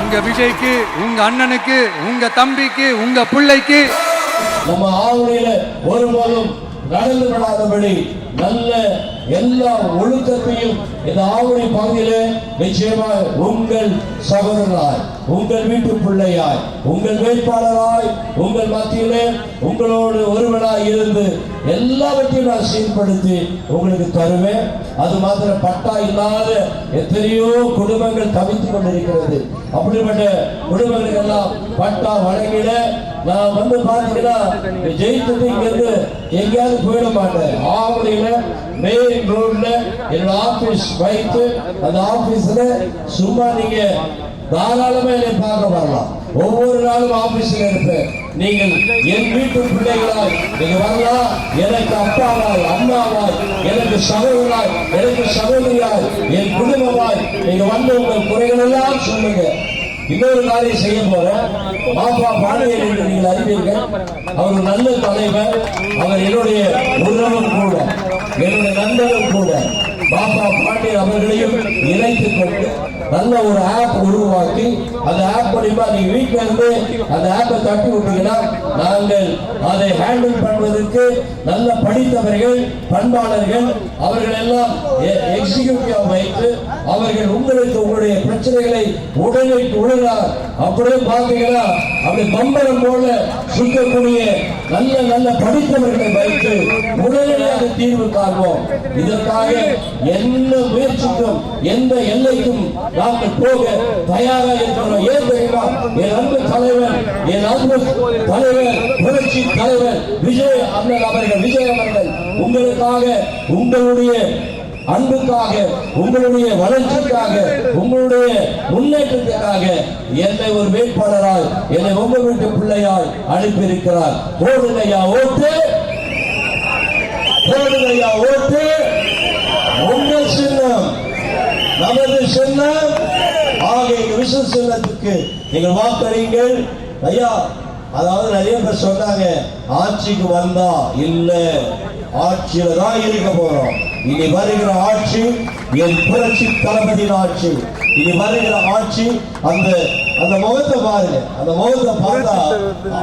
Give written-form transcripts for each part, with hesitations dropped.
உங்க விஜய்க்கு, உங்க அண்ணனுக்கு, உங்க தம்பிக்கு, உங்க பிள்ளைக்கு நம்ம ஆவணியில ஒருபோதும் நடந்து விடாதபடி நல்ல எல்லா ஒழுக்கத்தையும் இந்த ஆவணி பகுதியில நிச்சயமாக உங்கள் சகோதரராய், உங்கள் வீட்டு பிள்ளையாய், உங்கள் வேட்பாளராய், உங்கள் மத்தியிலே உங்களோடு ஒருவனாய் இருந்து எல்லாவற்றையும் நான் சீர்படுத்தி உங்களுக்கு தருவேன். அது மாத்திரம் பட்டா இல்லாத எத்தனையோ குடும்பங்கள் தவித்துக் கொண்டிருக்கிறது. அப்படிப்பட்ட குடும்பங்களுக்கு எல்லாம் பட்டா வழங்கிட நான் வந்து பாத்தீங்கன்னா ஜெயித்தது இங்கிருந்து எங்கேயாவது போயிட மாட்டேன். ஆவணியில மெயின் ரோட்ல என்னோட ஆபீஸ் வைத்து அந்த ஆபீஸ்ல சும்மா நீங்க தாராளமா என்னை பார்க்க வரலாம். ஒவ்வொரு நாளும் ஆபீஸ்ல இருப்பேன். நீங்கள் என் வீட்டு பிள்ளைகளாய் நீங்க வரலாம். எனக்கு அப்பாவாய், அம்மாவாய், எனக்கு சகோதராய், எனக்கு சகோதரியாய், என் குடும்பமாய் நீங்க வந்து உங்கள் குறைகள் எல்லாம் சொல்லுங்க. இன்னொரு காரியம் செய்ய போறேன். பாப்பா பாண்டியன் என்று நீங்கள் அறிவீர்கள். அவர் ஒரு நல்ல தலைவர். அவர் என்னுடைய உறவும் கூட, என்னுடைய நண்பரும் கூட. பாப்பா பாண்டியன் அவர்களையும் இணைத்துக் கொண்டு நல்ல ஒரு ஆப் உருவாக்கி அந்த ஆப் மூலமா நீங்க வீட்டுல இருந்து அந்த ஆப்பை தட்டி விட்டீங்கன்னா நாங்கள் அதை ஹேண்டில் பண்ணுவதற்கு நல்ல படித்தவர்கள், பண்பாளர்கள் அவர்கள் எல்லாம் எக்ஸிகியூட்டிவா வைத்து அவர்கள் உங்களுக்கு உங்களுடைய பிரச்சனைகளை உடனடிக்கு உணரார். அப்படியே பாத்தீங்கன்னா அப்படி பம்பரம் போல சுற்றக்கூடிய நல்ல நல்ல படித்தவர்களை வைத்து உடனடியாக தீர்வு காண்போம். இதற்காக என்ன முயற்சிக்கும் எந்த எல்லைக்கும் நாங்கள் போக தயாராக இருக்கிறோம். ஏன் தெரியுமா? என் அன்பு தலைவர், என் அன்பு தலைவர், புரட்சி தலைவர் விஜய் அண்ணன் அவர்கள், விஜய் அவர்கள் உங்களுக்காக, உங்களுடைய அன்புக்காக, உங்களுடைய வளர்ச்சிக்காக, உங்களுடைய முன்னேற்றத்திற்காக என்னை ஒரு வேட்பாளராய், என்னை உங்க வீட்டு பிள்ளையாய் அனுப்பியிருக்கிறார். ஓடுகையா ஓட்டு, ஓடுகையா ஓட்டு. உங்கள் சின்னம் நமது சின்னம். ஆகிய விஷ சின்னத்துக்கு நீங்கள் வாக்களிங்கள் ஐயா. அதாவது நிறைய பேர் சொன்னாங்க ஆட்சிக்கு வந்தா இல்ல, ஆட்சியில தான் இருக்க போறோம். இனி வருகிற ஆட்சி என் புரட்சி தளபதியின் ஆட்சி. இனி வருகிற ஆட்சி அந்த அந்த முகத்தை பாருங்க. அந்த முகத்தை பார்த்தா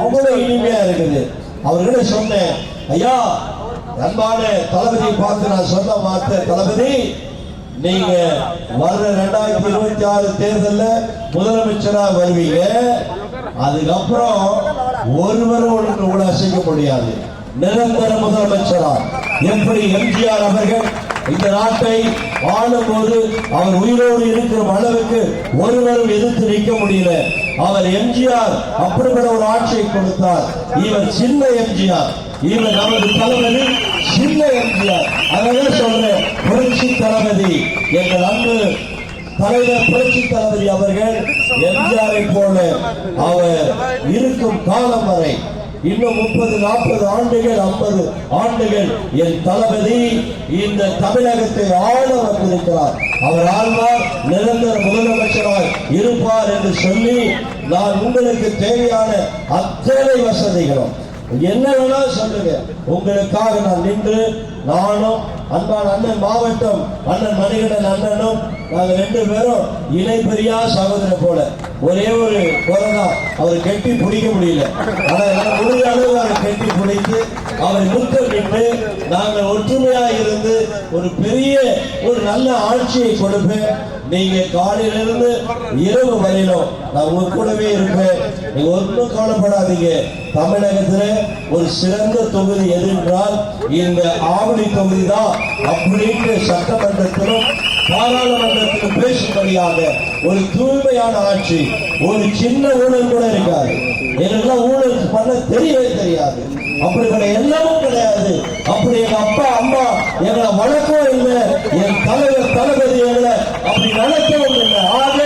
அவ்வளவு இனிமையா இருக்குது. அவர்கிட்ட சொன்னேன், ஐயா அன்பான தளபதியை பார்த்து நான் சொன்ன வார்த்தை, தளபதி நீங்க வர்ற 2026 தேர்தல்ல முதலமைச்சரா வருவீங்க. அதுக்கப்புறம் ஒருவரும் உங்களை அசைக்க முடியாது. நிரந்தர முதலமைச்சரா எப்படி எம்ஜிஆர் அவர்கள் இந்த நாட்டை ஆளும் போது அவர் உயிரோடு இருக்கிற அளவுக்கு ஒருவரும் எதிர்த்து நிற்க முடியல. அவர் எம்ஜிஆர் அப்படிப்பட்ட ஒரு ஆட்சியை கொடுத்தார். இவர் சின்ன எம்ஜிஆர், இவர் நமது தளபதி சின்ன எம்ஜிஆர். அதான் சொல்றேன், புரட்சி தளபதி எங்கள் அன்பு தலைவர் புரட்சி தளபதி அவர்கள் எம்ஜிஆரை போல அவர் இருக்கும் காலம் வரை இன்னும் 30-40 ஆண்டுகள், 50 ஆண்டுகள் என் தளபதி இந்த தமிழகத்தை ஆள வந்திருக்கிறார். அவர் ஆழ்வார், நிரந்தர முதலமைச்சராய் இருப்பார் என்று சொல்லி நான் உங்களுக்கு தேவையான அத்தனை வசதிகளும் என்ன வேணாலும் சொல்லுங்க, உங்களுக்காக நான் நின்று நானும் அன்பான அண்ணன் மாவட்டம் அண்ணன் மணிகண்டன் அண்ணனும் நாங்கள் 2 பேரும் இணை பெரியா சகோதரர் போல. ஒரே ஒரு குறைதா, அவரை கெட்டி பிடிக்க முடியல. ஆனால் முடிஞ்ச அளவு அவரை கெட்டி பிடித்து அவரை முத்தம் நின்று நாங்கள் ஒற்றுமையாக இருந்து ஒரு பெரிய ஒரு நல்ல ஆட்சியை கொடுப்பேன். நீங்க காலையிலிருந்து இரவு வரையிலும் நான் உங்க கூடவே இருப்பேன். நீங்க ஒன்றும் கவலைப்படாதீங்க. தமிழகத்தில் ஒரு சிறந்த தொகுதி எது என்றால் இந்த ஆவணி தொகுதி தான் அப்படின்னு சட்டமன்றத்திலும் பாராளுமன்றத்திலும் பேசும்படியாக ஒரு தூய்மையான ஆட்சி, ஒரு சின்ன ஊழல் கூட இருக்காது. எனக்கெல்லாம் ஊழல் பண்ண தெரியவே தெரியாது. அப்படிப்பட்ட எல்லாமும் கிடையாது. அப்படி எங்க அப்பா அம்மா எங்களை வளர்க்கவும் இல்லை, என் தலைவர் தளபதி எங்களை அப்படி நடக்கவும் இல்லை. ஆக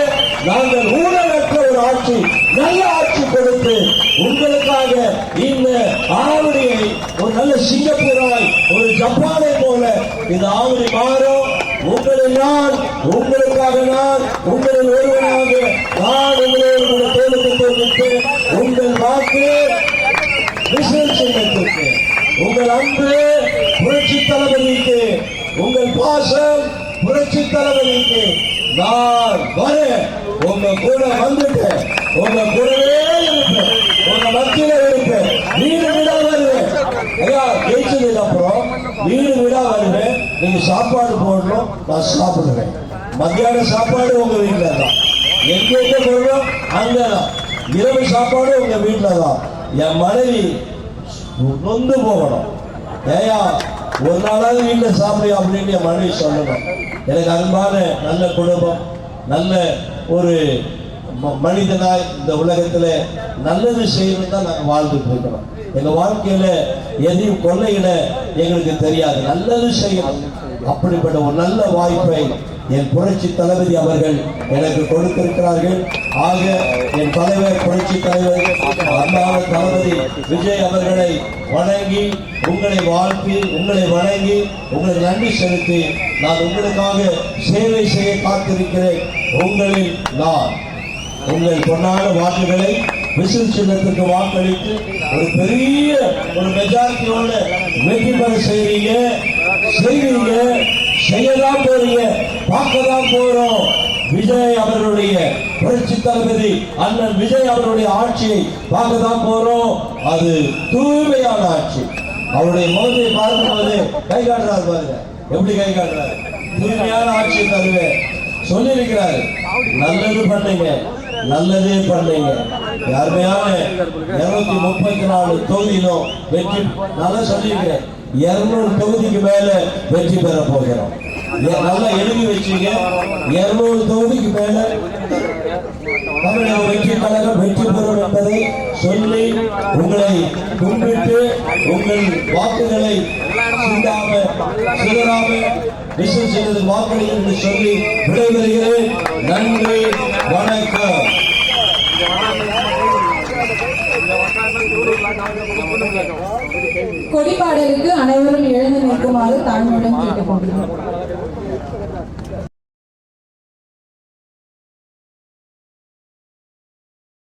நாங்கள் ஊழலற்ற ஒரு ஆட்சி, நல்ல ஆட்சி கொடுத்து உங்களுக்காக இந்த ஆவணியை ஒரு நல்ல சிங்கப்பூராய், ஒரு ஜப்பானை போல இந்த ஆவணி மாறும். உங்களில் நான், உங்களுக்காக நான், உங்களில் ஒருவனாக நான் உங்களோடு தேர்தல் தெரிவித்து உங்கள் வாக்கு சின்னத்திற்கு, உங்கள் அன்பு புரட்சி தளபதிக்கு, உங்கள் பாசம் புரட்சி தளபதிக்கு நான் வர உங்க கூட வந்துட்டேன், உங்க கூடவே இருப்பேன், உங்க மத்தியில இருப்பேன், வீடு வீடா வருவேன். ஐயா ஜெயிச்சதுக்கு அப்புறம் வீடு வீடா வருவேன். நீங்க சாப்பாடு போடணும், நான் சாப்பிடுவேன். மத்தியான சாப்பாடு உங்க வீட்டுல தான், எங்க போடுறோம் அங்கதான். இரவு சாப்பாடு உங்க வீட்டுல தான். என் மனைவி நொந்து போகணும், ஏயா ஒரு நாளாவது வீட்டுல சாப்பிடு அப்படின்னு என் மனைவி சொல்லணும். எனக்கு அன்பான நல்ல குடும்பம், நல்ல ஒரு மனிதனாய் இந்த உலகத்துல நல்லது செய்யணும் தான் நாங்கள் வாழ்ந்துட்டு இருக்கிறோம். எங்க வாழ்க்கையில எதையும் கொள்ளையிட எங்களுக்கு தெரியாது, நல்லது செய்யணும். அப்படிப்பட்ட ஒரு நல்ல வாய்ப்பை என் புரட்சி தளபதி அவர்கள் எனக்கு கொடுத்திருக்கிறார்கள். ஆக என் தலைவர் புரட்சி தலைவர் அண்ணாத தளபதி விஜய் அவர்களை வணங்கி, உங்களை வாழ்த்தி, உங்களை வணங்கி, உங்களுக்கு நன்றி செலுத்தி நான் உங்களுக்காக சேவை செய்ய காத்திருக்கிறேன். உங்களில் நான் உங்கள் பொன்னான வாக்குகளை விசில் சின்னத்துக்கு வாக்களித்து ஒரு பெரிய ஒரு மெஜாரிட்டியோட வெற்றி பெற செய்வீங்க, செய்யதான் போறீங்க, பார்க்கதான் போறோம். விஜய் அவர்களுடைய புரட்சி தளபதி அண்ணன் விஜய் அவருடைய ஆட்சியை பார்க்கதான் போறோம். அது தூய்மையான ஆட்சி. அவருடைய முகத்தை பார்க்கும்போது கை காட்டுறாரு பாருங்க, எப்படி கை காட்டுறாரு. தூய்மையான ஆட்சியை தருவேன் சொல்லியிருக்கிறாரு. நல்லது பண்ணீங்க, நல்லதே பண்ணீங்க. யாருமையான 234 தொகுதியிலும் வெற்றி, நல்லா சொல்லியிருக்கிறேன், 200 தொகுதிக்கு மேல வெற்றி பெற போகிறோம். நல்லா எழுதி வச்சீங்க, 200 தொகுதிக்கு மேல தமிழக வெற்றி கழகம் வெற்றி பெறும் என்பதை சொல்லி உங்களை கும்பிட்டு உங்கள் வாக்குகளை சிதறாம விசில் செய்தது வாக்களிகள் என்று சொல்லி விடைபெறுகிறேன். நன்றி, வணக்கம். கொடிப்பாடலுக்கு அனைவரும் எழுந்து நிற்குமாறு தாழ்மையுடன் கேட்டுக்கொள்கிறோம்.